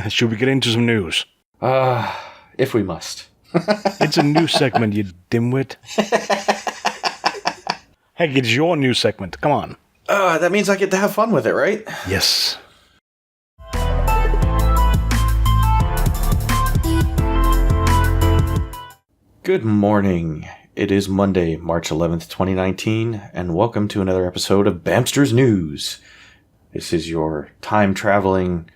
Should we get into some news? If we must. It's a news segment, you dimwit. Heck, it's your news segment. Come on. That means I get to have fun with it, right? Yes. Good morning. It is Monday, March 11th, 2019, and welcome to another episode of Bamster's News. This is your time-traveling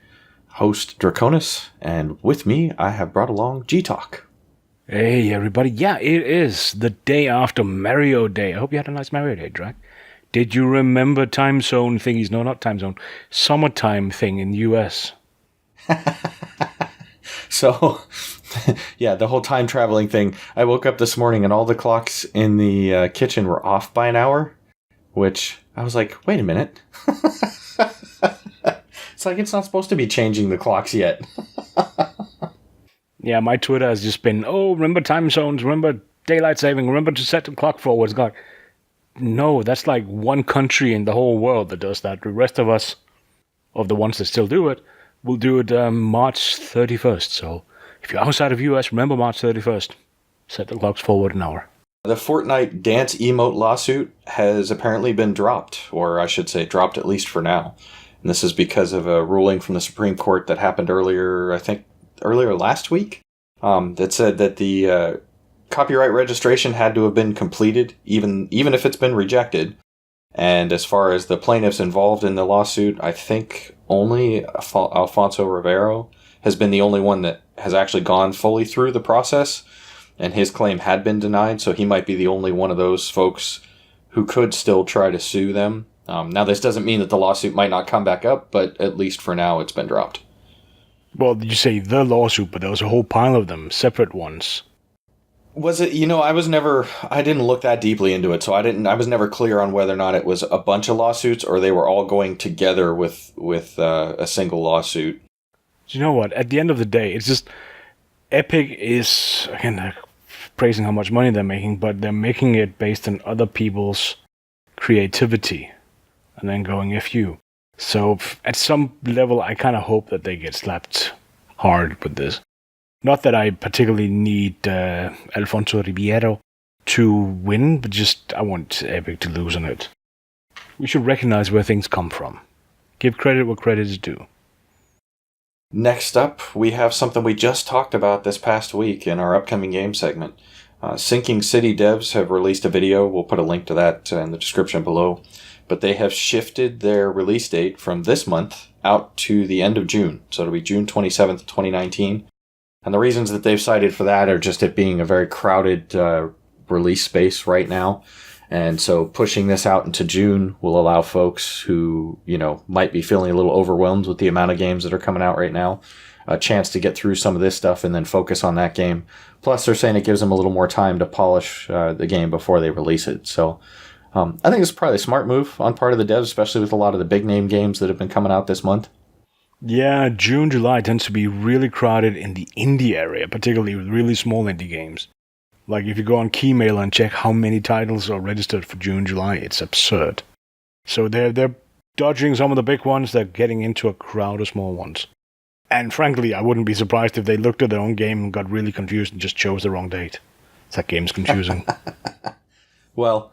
host, Draconis, and with me, I have brought along G-Talk. Hey, everybody. Yeah, it is the day after Mario Day. I hope you had a nice Mario Day, Drac. Did you remember time zone thingies? No, not time zone. Summertime thing in the US. So, yeah, the whole time traveling thing. I woke up this morning and all the clocks in the kitchen were off by an hour, which I was like, wait a minute. It's like it's not supposed to be changing the clocks yet. Yeah, my Twitter has just been, remember time zones, remember daylight saving, remember to set the clock forward. God, no, that's like one country in the whole world that does that. The rest of us, of the ones that still do it, will do it March 31st. So if you're outside of US, remember March 31st. Set the clocks forward an hour. The Fortnite dance emote lawsuit has apparently been dropped, or I should say dropped at least for now. And this is because of a ruling from the Supreme Court that happened earlier last week, that said that the copyright registration had to have been completed, even if it's been rejected. And as far as the plaintiffs involved in the lawsuit, I think only Alfonso Rivero has been the only one that has actually gone fully through the process, and his claim had been denied, so he might be the only one of those folks who could still try to sue them. Now, this doesn't mean that the lawsuit might not come back up, but at least for now, it's been dropped. Well, you say the lawsuit, but there was a whole pile of them, separate ones. Was it, I didn't look that deeply into it, so I was never clear on whether or not it was a bunch of lawsuits or they were all going together with a single lawsuit. Do you know what? At the end of the day, it's just, Epic is, again, praising how much money they're making, but they're making it based on other people's creativity, and then going, F you. So at some level, I kind of hope that they get slapped hard with this. Not that I particularly need Alfonso Ribeiro to win, but just I want Epic to lose on it. We should recognize where things come from. Give credit where credit is due. Next up, we have something we just talked about this past week in our upcoming game segment. Sinking City devs have released a video. We'll put a link to that in the description below. But they have shifted their release date from this month out to the end of June. So it'll be June 27th, 2019. And the reasons that they've cited for that are just it being a very crowded release space right now. And so pushing this out into June will allow folks who, might be feeling a little overwhelmed with the amount of games that are coming out right now, a chance to get through some of this stuff and then focus on that game. Plus, they're saying it gives them a little more time to polish the game before they release it. So I think it's probably a smart move on part of the devs, especially with a lot of the big name games that have been coming out this month. Yeah, June, July tends to be really crowded in the indie area, particularly with really small indie games. Like if you go on Keymail and check how many titles are registered for June, July, it's absurd. So they're dodging some of the big ones, they're getting into a crowd of small ones. And frankly, I wouldn't be surprised if they looked at their own game and got really confused and just chose the wrong date. That game's confusing. Well,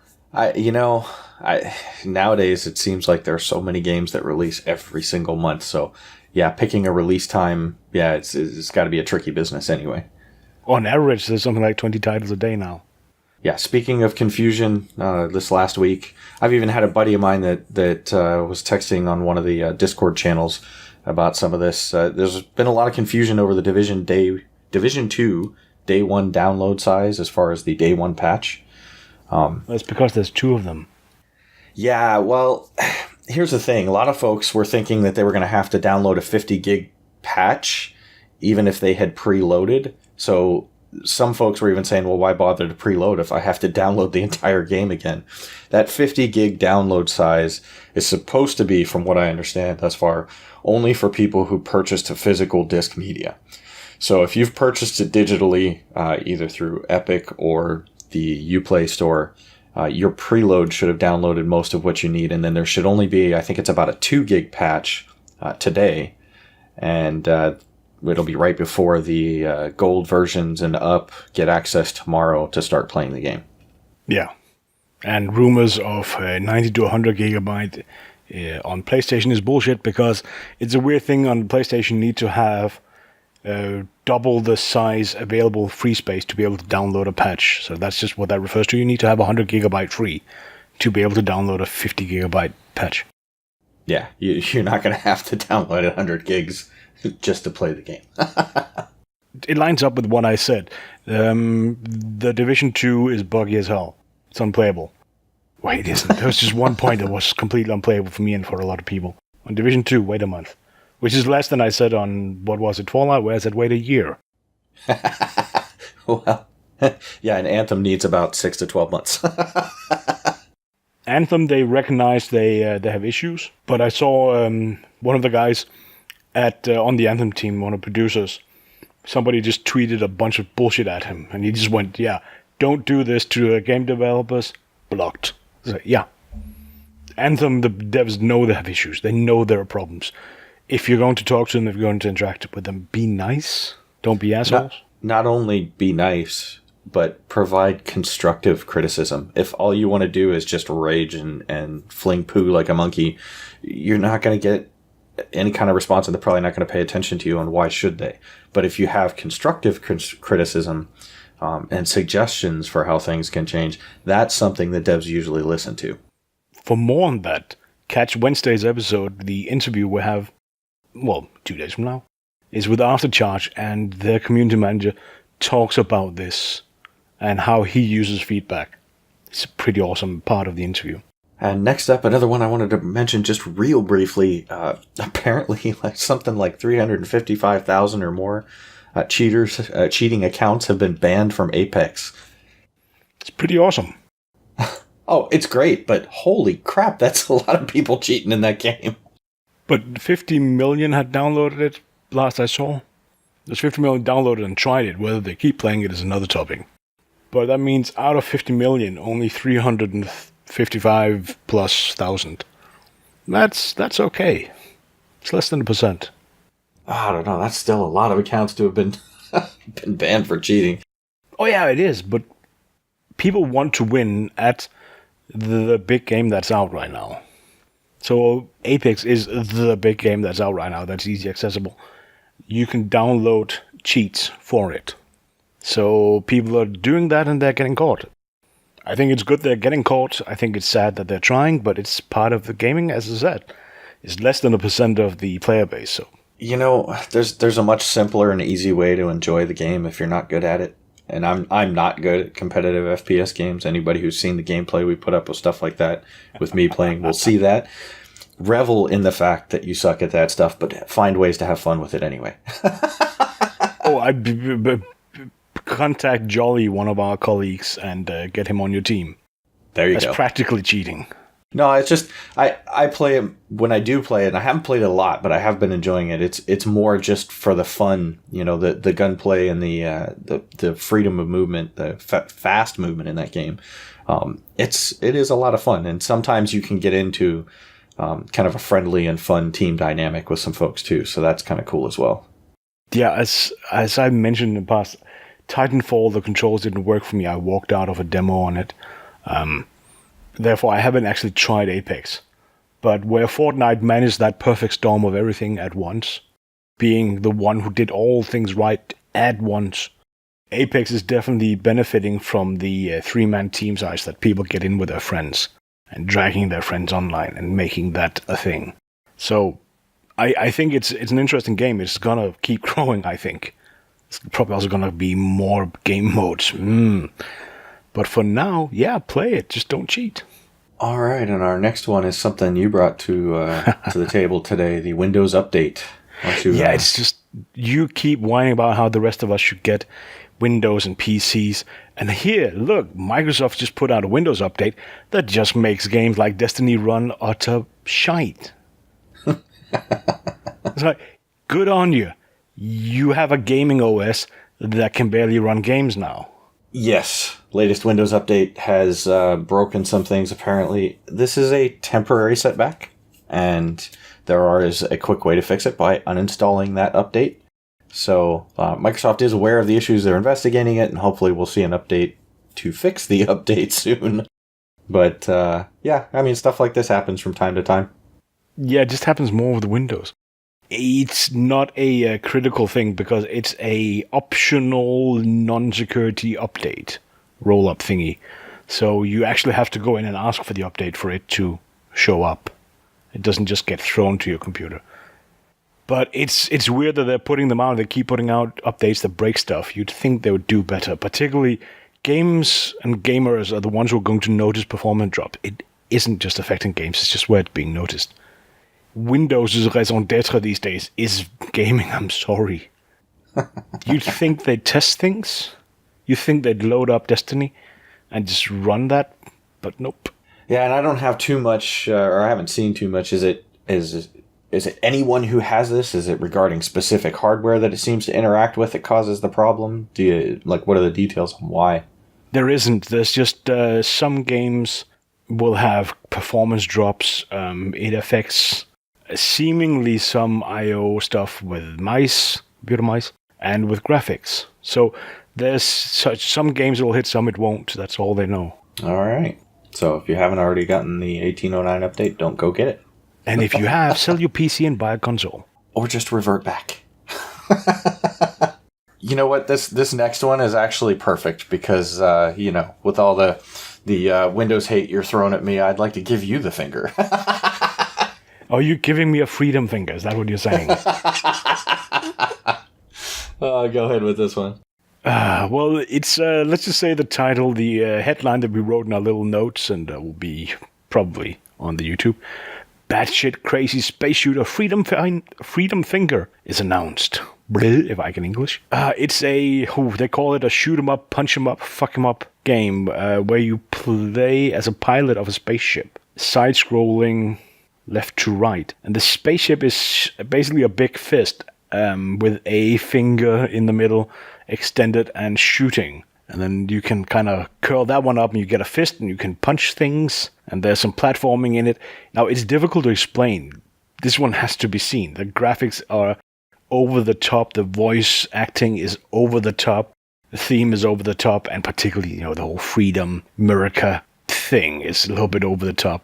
nowadays it seems like there are so many games that release every single month. So, yeah, picking a release time, it's got to be a tricky business anyway. On average, there's something like 20 titles a day now. Yeah, speaking of confusion, this last week, I've even had a buddy of mine that was texting on one of the Discord channels about some of this. There's been a lot of confusion over the Division 2 Day 1 download size as far as the Day 1 patch. That's because there's two of them. Yeah, well, here's the thing. A lot of folks were thinking that they were going to have to download a 50 gig patch, even if they had preloaded. So some folks were even saying, well, why bother to preload if I have to download the entire game again? That 50 gig download size is supposed to be, from what I understand thus far, only for people who purchased a physical disc media. So if you've purchased it digitally, either through Epic or the Uplay store, your preload should have downloaded most of what you need. And then there should only be, I think it's about a 2 gig patch today. and it'll be right before the gold versions and up get access tomorrow to start playing the game. Yeah. And rumors of 90 to 100 gigabyte on PlayStation is bullshit, because it's a weird thing on PlayStation. You need to have double the size available free space to be able to download a patch. So that's just what that refers to. You need to have 100 gigabyte free to be able to download a 50 gigabyte patch. Yeah, you're not going to have to download 100 gigs just to play the game. It lines up with what I said. The Division 2 is buggy as hell. It's unplayable. Wait, it isn't. There was just one point that was completely unplayable for me and for a lot of people. On Division 2, wait a month. Which is less than I said on, what was it, Fallout, where I said wait a year. Well, yeah, and Anthem needs about 6 to 12 months. Anthem, they recognize they have issues, but I saw one of the guys on the Anthem team, one of the producers, somebody just tweeted a bunch of bullshit at him, and he just went, yeah, don't do this to game developers, blocked. So, yeah. Anthem, the devs know they have issues. They know there are problems. If you're going to talk to them, if you're going to interact with them, be nice. Don't be assholes. Not only be nice, but provide constructive criticism. If all you want to do is just rage and fling poo like a monkey, you're not going to get any kind of response, and they're probably not going to pay attention to you, and why should they? But if you have constructive criticism and suggestions for how things can change, that's something that devs usually listen to. For more on that, catch Wednesday's episode. The interview we have, 2 days from now, is with Aftercharge, and their community manager talks about this and how he uses feedback. It's a pretty awesome part of the interview. And next up, another one I wanted to mention just real briefly. Apparently, something like 355,000 or more cheating accounts have been banned from Apex. It's pretty awesome. Oh, it's great, but holy crap, that's a lot of people cheating in that game. But 50 million had downloaded it last I saw. There's 50 million downloaded and tried it. Whether they keep playing it is another topic. But that means out of 50 million, only 355 plus thousand. That's okay. It's less than 1%. I don't know. That's still a lot of accounts to have been been banned for cheating. Oh yeah, it is. But people want to win at the big game that's out right now. So Apex is the big game that's out right now. That's easy accessible. You can download cheats for it. So people are doing that and they're getting caught. I think it's good they're getting caught. I think it's sad that they're trying, but it's part of the gaming, as I said. It's less than 1% of the player base. So there's a much simpler and easy way to enjoy the game if you're not good at it. And I'm not good at competitive FPS games. Anybody who's seen the gameplay we put up with stuff like that, with me playing, will see that. Revel in the fact that you suck at that stuff, but find ways to have fun with it anyway. Contact Jolly, one of our colleagues, and get him on your team. There you go. That's practically cheating. No, it's just I play it when I do play it, and I haven't played it a lot, but I have been enjoying it. It's more just for the fun, the gunplay and the freedom of movement, the fast movement in that game. It is a lot of fun, and sometimes you can get into kind of a friendly and fun team dynamic with some folks too. So that's kind of cool as well. Yeah, as I mentioned in the past, Titanfall, the controls didn't work for me. I walked out of a demo on it. Therefore, I haven't actually tried Apex. But where Fortnite managed that perfect storm of everything at once, being the one who did all things right at once, Apex is definitely benefiting from the three-man team size that people get in with their friends and dragging their friends online and making that a thing. So I think it's an interesting game. It's going to keep growing, I think. It's probably also going to be more game modes. But for now, yeah, play it. Just don't cheat. All right, and our next one is something you brought to the table today, the Windows update. It's just, you keep whining about how the rest of us should get Windows and PCs. And here, look, Microsoft just put out a Windows update that just makes games like Destiny run utter shite. It's like, good on you. You have a gaming OS that can barely run games now. Yes, latest Windows update has broken some things apparently. This is a temporary setback, and there is a quick way to fix it by uninstalling that update. So Microsoft is aware of the issues. They're investigating it, and hopefully we'll see an update to fix the update soon. But yeah, I mean, stuff like this happens from time to time. Yeah, it just happens more with the Windows. It's not a critical thing because it's a optional non-security update roll-up thingy. So you actually have to go in and ask for the update for it to show up. It doesn't just get thrown to your computer. But it's weird that they're putting them out. They keep putting out updates that break stuff. You'd think they would do better. Particularly, games and gamers are the ones who are going to notice performance drop. It isn't just affecting games. It's just where it's being noticed. Windows' raison d'etre these days is gaming. I'm sorry. You'd think they'd test things. You'd think they'd load up Destiny and just run that. But nope. Yeah, and I don't have too much, or I haven't seen too much. Is it anyone who has this? Is it regarding specific hardware that it seems to interact with that causes the problem? What are the details on why? There isn't. There's just some games will have performance drops. It affects seemingly some I/O stuff with mice, computer mice, and with graphics. So there's some games it will hit, some it won't. That's all they know. All right. So if you haven't already gotten the 1809 update, don't go get it. And if you have, sell your PC and buy a console. Or just revert back. You know what? This next one is actually perfect because, with all the Windows hate you're throwing at me, I'd like to give you the finger. Are you giving me a freedom finger? Is that what you're saying? Go ahead with this one. Well, it's, let's just say the title, the headline that we wrote in our little notes, and will be probably on the YouTube. Batshit crazy space shooter Freedom Finger is announced. Bleh, if I can English. It's they call it a shoot 'em up, punch 'em up, fuck 'em up game, where you play as a pilot of a spaceship. Side-scrolling, left to right. And the spaceship is basically a big fist, with a finger in the middle, extended and shooting. And then you can kind of curl that one up and you get a fist and you can punch things. And there's some platforming in it. Now, it's difficult to explain. This one has to be seen. The graphics are over the top. The voice acting is over the top. The theme is over the top. And particularly, the whole freedom, America thing is a little bit over the top.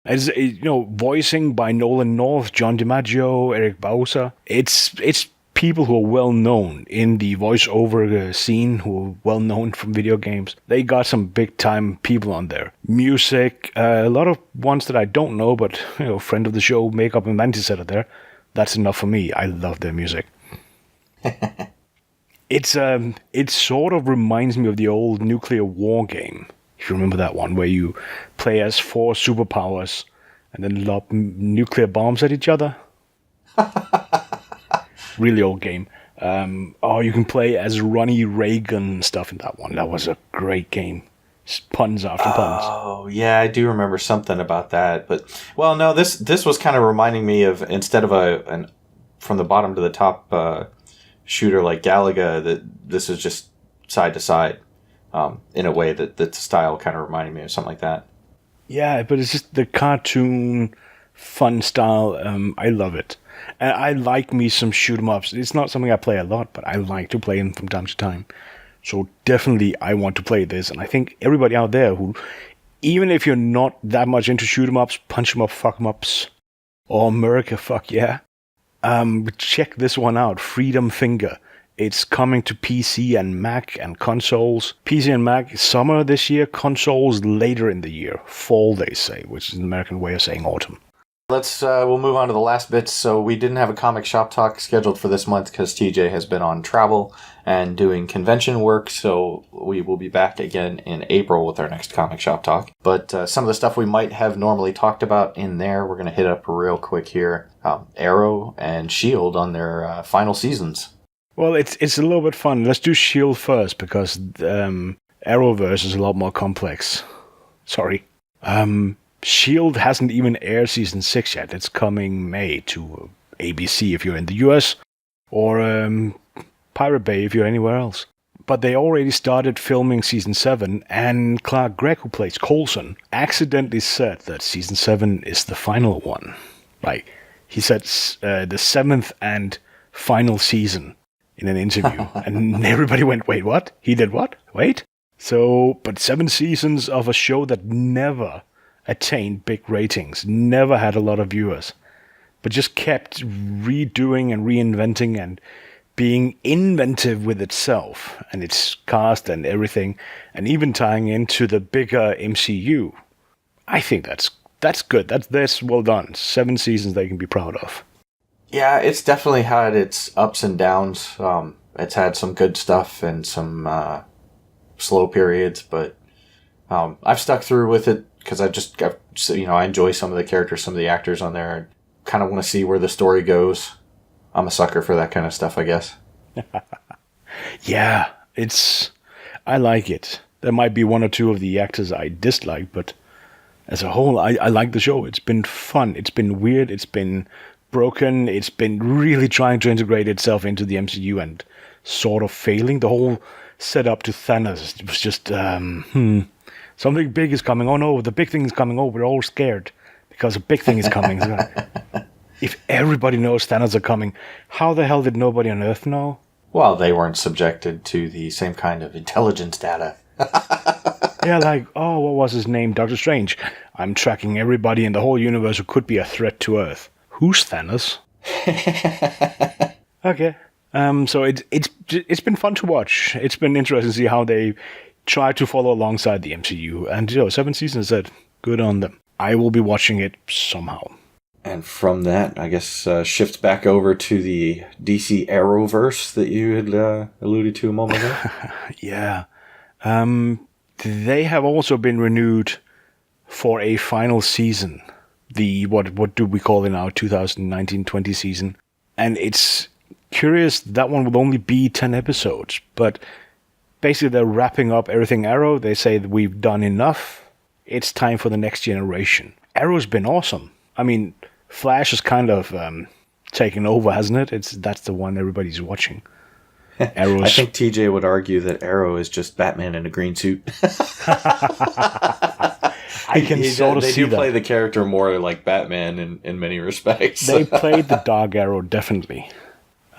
As voicing by Nolan North, John DiMaggio, Eric Bauza. It's people who are well known in the voiceover scene, who are well known from video games. They got some big time people on there. Music, a lot of ones that I don't know, but friend of the show, Makeup and Mantis are there. That's enough for me. I love their music. It sort of reminds me of the old nuclear war game. If you remember that one, where you play as 4 superpowers and then lob nuclear bombs at each other. Really old game. You can play as Ronnie Reagan and stuff in that one. That was a great game. Puns after puns. Oh, yeah, I do remember something about that. But, well, no, this was kind of reminding me of, instead of an from the bottom to the top shooter like Galaga, that this is just side to side. In a way that the style kind of reminded me of something like that. Yeah, but it's just the cartoon, fun style. I love it. And I like me some shoot 'em ups. It's not something I play a lot, but I like to play them from time to time. So definitely I want to play this. And I think everybody out there who, even if you're not that much into shoot 'em ups, punch 'em up, fuck 'em ups, or America, fuck yeah, check this one out. Freedom Finger. It's coming to PC and Mac and consoles. PC and Mac summer this year, consoles later in the year. Fall, they say, which is an American way of saying autumn. We'll move on to the last bit. So we didn't have a comic shop talk scheduled for this month because TJ has been on travel and doing convention work. So we will be back again in April with our next comic shop talk. But some of the stuff we might have normally talked about in there, we're going to hit up real quick here. Arrow and S.H.I.E.L.D. on their final seasons. Well, it's a little bit fun. Let's do S.H.I.E.L.D. first because Arrowverse is a lot more complex. Sorry. S.H.I.E.L.D. hasn't even aired season 6 yet. It's coming May to ABC if you're in the US, or Pirate Bay if you're anywhere else. But they already started filming season 7, and Clark Gregg, who plays Coulson, accidentally said that season 7 is the final one. Like, he said the 7th and final season in an interview. And everybody went, wait, what? He did what? Wait? So, but 7 seasons of a show that never attained big ratings, never had a lot of viewers, but just kept redoing and reinventing and being inventive with itself and its cast and everything, and even tying into the bigger MCU. I think that's good. That's well done. 7 seasons they can be proud of. Yeah, it's definitely had its ups and downs. It's had some good stuff and some slow periods, but I've stuck through with it because I enjoy some of the characters, some of the actors on there, and kind of want to see where the story goes. I'm a sucker for that kind of stuff, I guess. Yeah, I like it. There might be 1 or 2 of the actors I dislike, but as a whole, I like the show. It's been fun. It's been weird. It's been broken. It's been really trying to integrate itself into the MCU and sort of failing. The whole setup to Thanos, it was just, something big is coming. Oh no, the big thing is coming. Oh, we're all scared because a big thing is coming. If everybody knows Thanos are coming, how the hell did nobody on Earth know? Well, they weren't subjected to the same kind of intelligence data. Yeah, like, oh, what was his name? Doctor Strange. I'm tracking everybody in the whole universe who could be a threat to Earth. Who's Thanos? Okay. So it's been fun to watch. It's been interesting to see how they try to follow alongside the MCU. And, 7 seasons, said, good on them. I will be watching it somehow. And from that, I guess, shift back over to the DC Arrowverse that you had alluded to a moment ago. Yeah. They have also been renewed for a final season. The, what do we call it now, 2019-20 season. And it's curious, that one will only be 10 episodes. But basically they're wrapping up everything Arrow. They say that we've done enough. It's time for the next generation. Arrow's been awesome. I mean, Flash has kind of taken over, hasn't it? That's the one everybody's watching. Arrow's... I think TJ would argue that Arrow is just Batman in a green suit. I can sort of see that. They do play the character more like Batman in many respects. They played the Dark Arrow, definitely.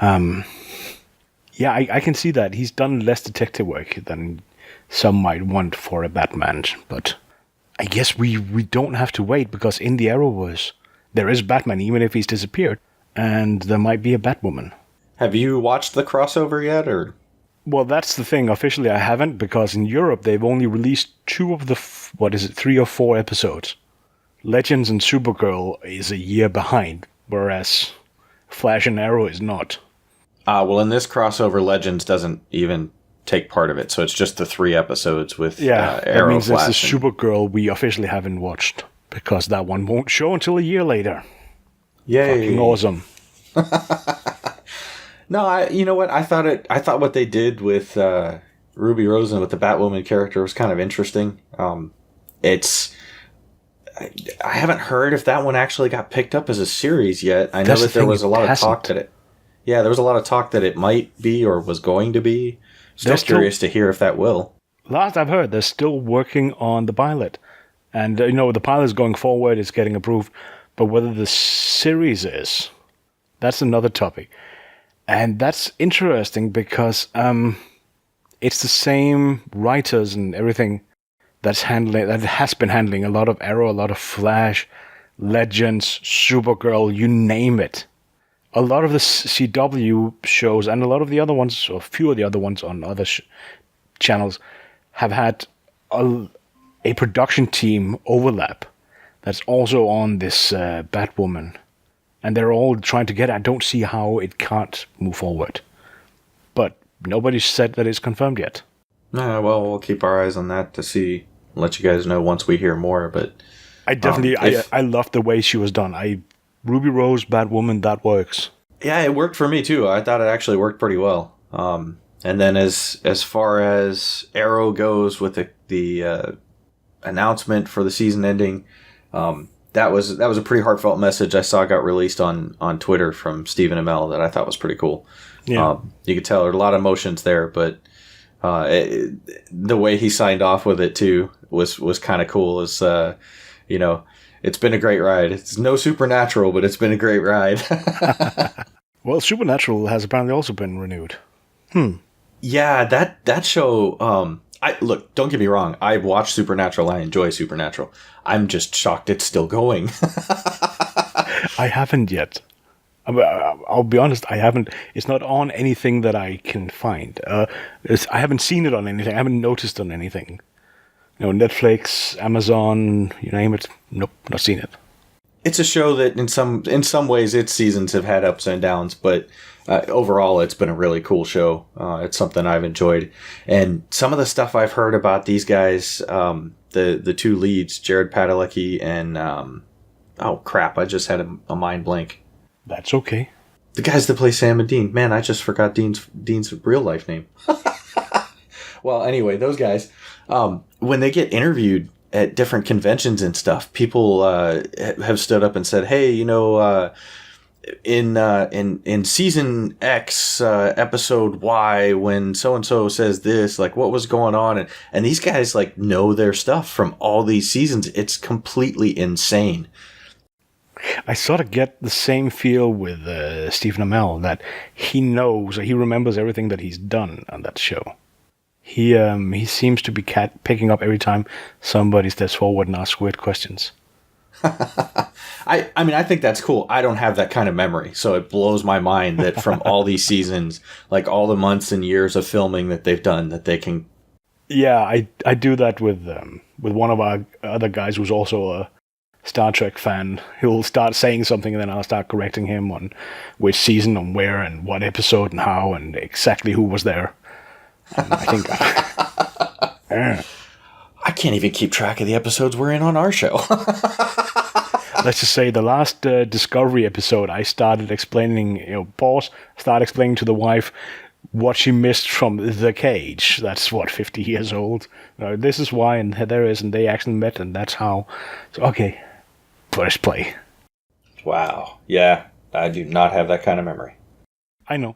Yeah, I can see that. He's done less detective work than some might want for a Batman, but I guess we don't have to wait, because in the Arrowverse, there is Batman, even if he's disappeared, and there might be a Batwoman. Have you watched the crossover yet, or? Well, that's the thing. Officially, I haven't, because in Europe, they've only released 2 of the, 3 or 4 episodes. Legends and Supergirl is a year behind, whereas Flash and Arrow is not. Well, in this crossover, Legends doesn't even take part of it, so it's just the 3 episodes with Arrow, that means Flash. It's the Supergirl we officially haven't watched, because that one won't show until a year later. Yay. Fucking awesome. No, you know what? I thought what they did with Ruby Rose and with the Batwoman character was kind of interesting. I haven't heard if that one actually got picked up as a series yet. I know that there was a lot of talk that there was a lot of talk that it might be or was going to be. Still curious to hear if that will. Last I've heard, they're still working on the pilot. And, the pilot is going forward, it's getting approved. But whether the series is, that's another topic. And that's interesting because it's the same writers and everything that has been handling a lot of Arrow, a lot of Flash, Legends, Supergirl, you name it. A lot of the CW shows and a lot of the other ones, or a few of the other ones on other channels, have had a production team overlap that's also on this Batwoman. And they're all trying to get it. I don't see how it can't move forward. But nobody's said that it's confirmed yet. Well, we'll keep our eyes on that to see. Let you guys know once we hear more. But I definitely, I love the way she was done. Ruby Rose, Batwoman, that works. Yeah, it worked for me too. I thought it actually worked pretty well. And then as far as Arrow goes with the announcement for the season ending, that was a pretty heartfelt message I saw got released on Twitter from Stephen Amell that I thought was pretty cool. Yeah. You could tell there were a lot of emotions there, but the way he signed off with it too was kind of cool. It's been a great ride. It's no Supernatural, but it's been a great ride. Well, Supernatural has apparently also been renewed. Yeah, that show. Look, don't get me wrong. I watch Supernatural. I enjoy Supernatural. I'm just shocked it's still going. I haven't yet. I'll be honest, I haven't. It's not on anything that I can find. I haven't seen it on anything. I haven't noticed on anything. Netflix, Amazon, you name it. Nope, not seen it. It's a show that in some ways its seasons have had ups and downs, but overall it's been a really cool show. It's something I've enjoyed, and some of the stuff I've heard about these guys, the two leads, Jared Padalecki and oh crap, I just had a mind blank. That's okay. The guys that play Sam and Dean. Man, I just forgot Dean's real life name. Well, anyway, those guys, when they get interviewed at different conventions and stuff, people have stood up and said, "Hey, in season X, episode Y, when so and so says this, like what was going on?" And these guys like know their stuff from all these seasons. It's completely insane. I sort of get the same feel with Stephen Amell, that he remembers everything that he's done on that show. He seems to be picking up every time somebody steps forward and asks weird questions. I mean, I think that's cool. I don't have that kind of memory, so it blows my mind that from all these seasons, like all the months and years of filming that they've done, that they can. Yeah, I do that with one of our other guys who's also a Star Trek fan. He'll start saying something and then I'll start correcting him on which season and where and what episode and how and exactly who was there. And I think I can't even keep track of the episodes we're in on our show. Let's just say the last Discovery episode, I started explaining, start explaining to the wife what she missed from The Cage. That's 50 years old. This is why, and there is, and they actually met, and that's how. So, okay, press play. Wow. Yeah, I do not have that kind of memory. I know.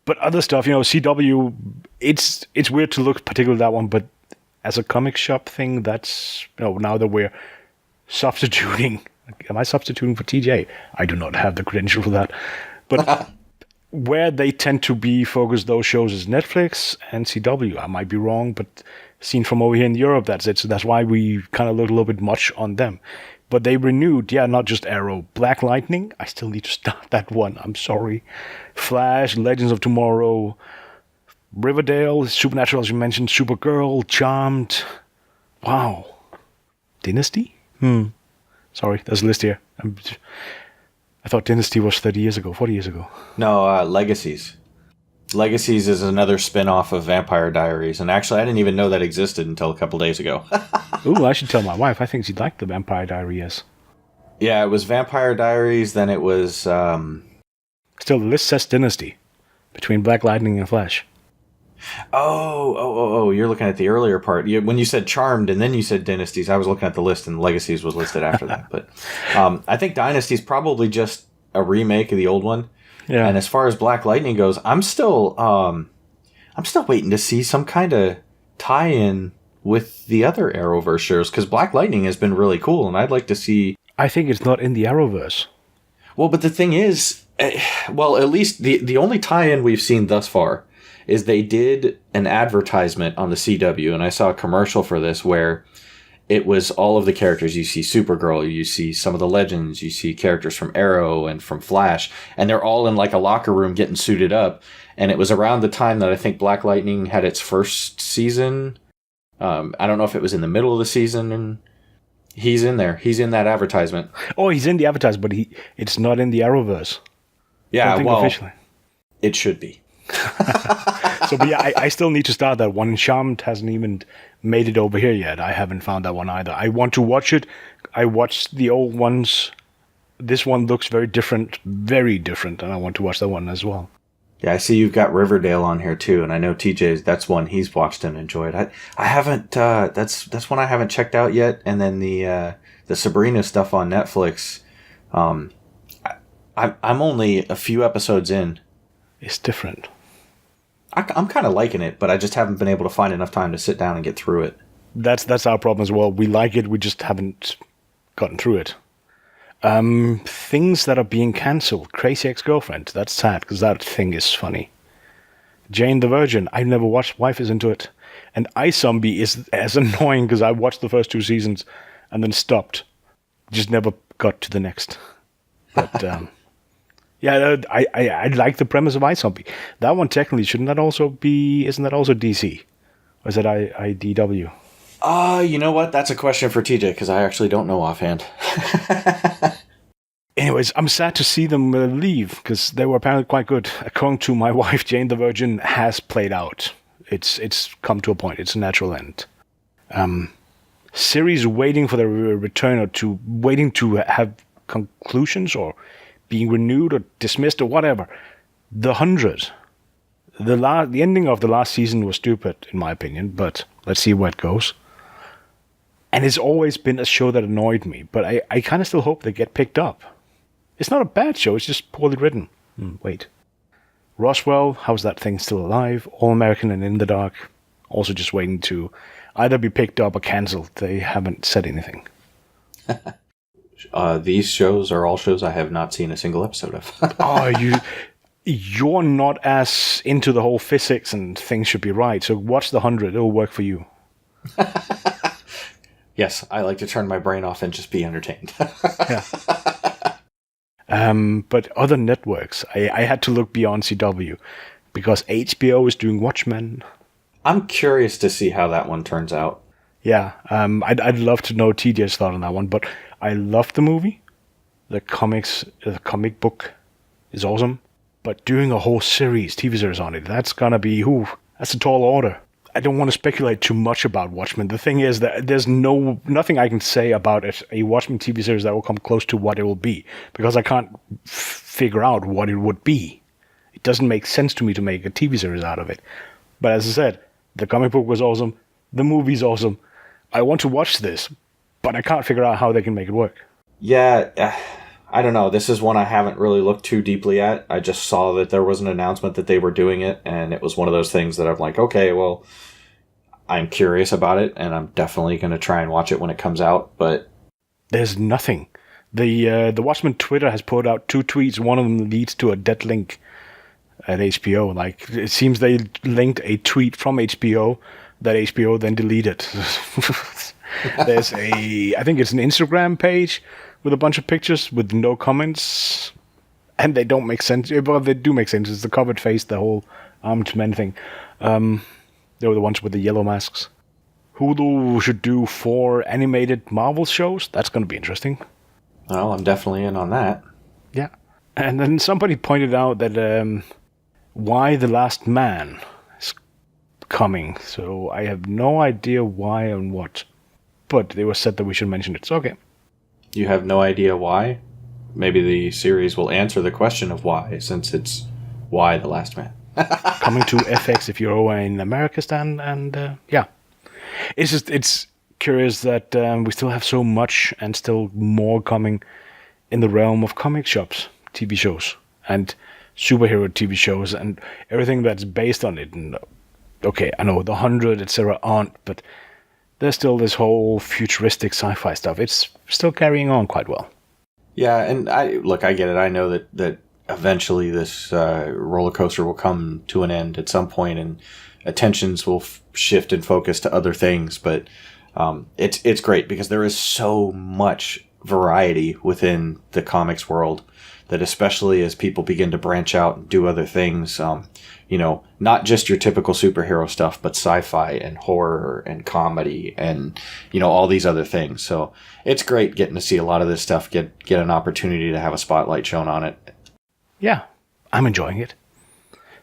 But other stuff, CW, it's weird to look particularly at that one, but as a comic shop thing, that's, now that we're substituting. Am I substituting for TJ? I do not have the credential for that. But where they tend to be focused, those shows, is Netflix and CW. I might be wrong, but seen from over here in Europe, that's it. So that's why we kind of look a little bit much on them. But they renewed, not just Arrow, Black Lightning. I still need to start that one. I'm sorry. Flash, Legends of Tomorrow, Riverdale, Supernatural, as you mentioned, Supergirl, Charmed. Wow. Dynasty? Sorry, there's a list here. I thought Dynasty was 30 years ago, 40 years ago. No, Legacies. Legacies is another spin-off of Vampire Diaries, and actually I didn't even know that existed until a couple days ago. Ooh, I should tell my wife. I think she'd like the Vampire Diaries. Yeah, it was Vampire Diaries, then it was... Still, the list says Dynasty, between Black Lightning and Flash. Oh, you're looking at the earlier part. When you said Charmed and then you said Dynasties, I was looking at the list and Legacies was listed after that. But I think Dynasty's probably just a remake of the old one. Yeah. And as far as Black Lightning goes, I'm still waiting to see some kind of tie-in with the other Arrowverse shows, because Black Lightning has been really cool, and I'd like to see... I think it's not in the Arrowverse. Well, but the thing is, at least the only tie-in we've seen thus far is they did an advertisement on the CW, and I saw a commercial for this where it was all of the characters. You see Supergirl, you see some of the Legends, you see characters from Arrow and from Flash, and they're all in like a locker room getting suited up. And it was around the time that I think Black Lightning had its first season. I don't know if it was in the middle of the season, and he's in there. He's in that advertisement. Oh, he's in the advertisement, but it's not in the Arrowverse. Yeah, well, officially. It should be. So, but yeah, I still need to start that one. Charmed hasn't even made it over here yet. I haven't found that one either. I want to watch it. I watched the old ones. This one looks very different, and I want to watch that one as well. Yeah, I see you've got Riverdale on here too, and I know TJ's, that's one he's watched and enjoyed. I haven't, that's one I haven't checked out yet. And then the Sabrina stuff on Netflix, I'm only a few episodes in. It's different. I'm kind of liking it, but I just haven't been able to find enough time to sit down and get through it. That's our problem as well. We like it, we just haven't gotten through it. Things that are being cancelled. Crazy Ex-Girlfriend. That's sad, because that thing is funny. Jane the Virgin. I've never watched. Wife is into it. And iZombie is as annoying, because I watched the first 2 seasons and then stopped. Just never got to the next. But, yeah, I like the premise of iZombie. That one technically, isn't that also DC? Or is it IDW? You know what? That's a question for TJ, because I actually don't know offhand. Anyways, I'm sad to see them leave, because they were apparently quite good. According to my wife, Jane the Virgin has played out. It's come to a point. It's a natural end. Series waiting for their return, or waiting to have conclusions, or being renewed or dismissed or whatever. The 100. The ending of the last season was stupid, in my opinion, but let's see where it goes. And it's always been a show that annoyed me, but I kind of still hope they get picked up. It's not a bad show, it's just poorly written. Wait. Roswell, how's that thing still alive? All American and In the Dark, also just waiting to either be picked up or cancelled. They haven't said anything. These shows are all shows I have not seen a single episode of. Oh, you're not as into the whole physics and things should be right, so watch the 100, it'll work for you. Yes, I like to turn my brain off and just be entertained. Yeah. But other networks, I had to look beyond CW, because HBO is doing Watchmen. I'm curious to see how that one turns out. Yeah, I'd love to know TJ's thought on that one, but I love the movie. The comic book is awesome. But doing a whole series, TV series on it, that's gonna be, that's a tall order. I don't want to speculate too much about Watchmen. The thing is that there's nothing I can say about it, a Watchmen TV series that will come close to what it will be, because I can't figure out what it would be. It doesn't make sense to me to make a TV series out of it. But as I said, the comic book was awesome, the movie's awesome. I want to watch this, but I can't figure out how they can make it work. Yeah, I don't know. This is one I haven't really looked too deeply at. I just saw that there was an announcement that they were doing it, and it was one of those things that I'm like, okay, well, I'm curious about it, and I'm definitely going to try and watch it when it comes out, but there's nothing. The Watchmen Twitter has put out 2 tweets. One of them leads to a dead link at HBO. Like, it seems they linked a tweet from HBO that HBO then deleted. There's I think it's an Instagram page with a bunch of pictures with no comments, and they don't make sense. Well, they do make sense. It's the covered face, the whole armed men thing. They were the ones with the yellow masks. Hulu should do 4 animated Marvel shows. That's going to be interesting. Well, I'm definitely in on that. Yeah. And then somebody pointed out that Y the Last Man is coming. So I have no idea why and what. But they were said that we should mention it. So okay. You have no idea why? Maybe the series will answer the question of why, since it's Y the Last Man. Coming to FX if you're over in America, Stan, and yeah. It's curious that we still have so much and still more coming in the realm of comic shops, TV shows, and superhero TV shows, and everything that's based on it. And okay, I know the 100, etc. aren't, but there's still this whole futuristic sci-fi stuff. It's still carrying on quite well. Yeah, and I get it. I know that eventually this roller coaster will come to an end at some point, and attentions will shift and focus to other things. But it's great because there is so much variety within the comics world that, especially as people begin to branch out and do other things, not just your typical superhero stuff, but sci-fi and horror and comedy and, all these other things. So it's great getting to see a lot of this stuff get an opportunity to have a spotlight shown on it. Yeah, I'm enjoying it.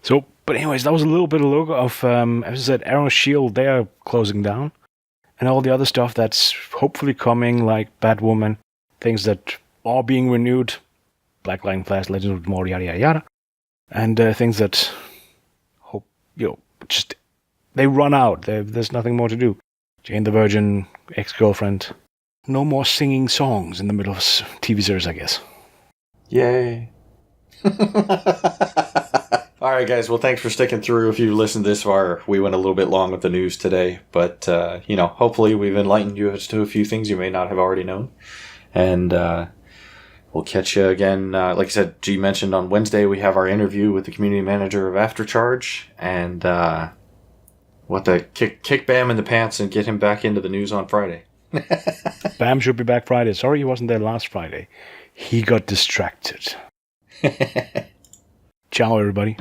So, but anyways, that was a little bit of as I said, S.H.I.E.L.D, they are closing down. And all the other stuff that's hopefully coming, like Batwoman, things that are being renewed, Black Lightning Flash, Legends of Tomorrow, yada yada yada. And things that hope, just, they run out. There's nothing more to do. Jane the Virgin, Ex-Girlfriend. No more singing songs in the middle of TV series, I guess. Yay. All right, guys. Well, thanks for sticking through. If you've listened this far, we went a little bit long with the news today. But, hopefully we've enlightened you as to a few things you may not have already known. And we'll catch you again. Like I said, G mentioned on Wednesday we have our interview with the community manager of Aftercharge, and what the kick Bam in the pants and get him back into the news on Friday. Bam should be back Friday. Sorry he wasn't there last Friday. He got distracted. Ciao, everybody.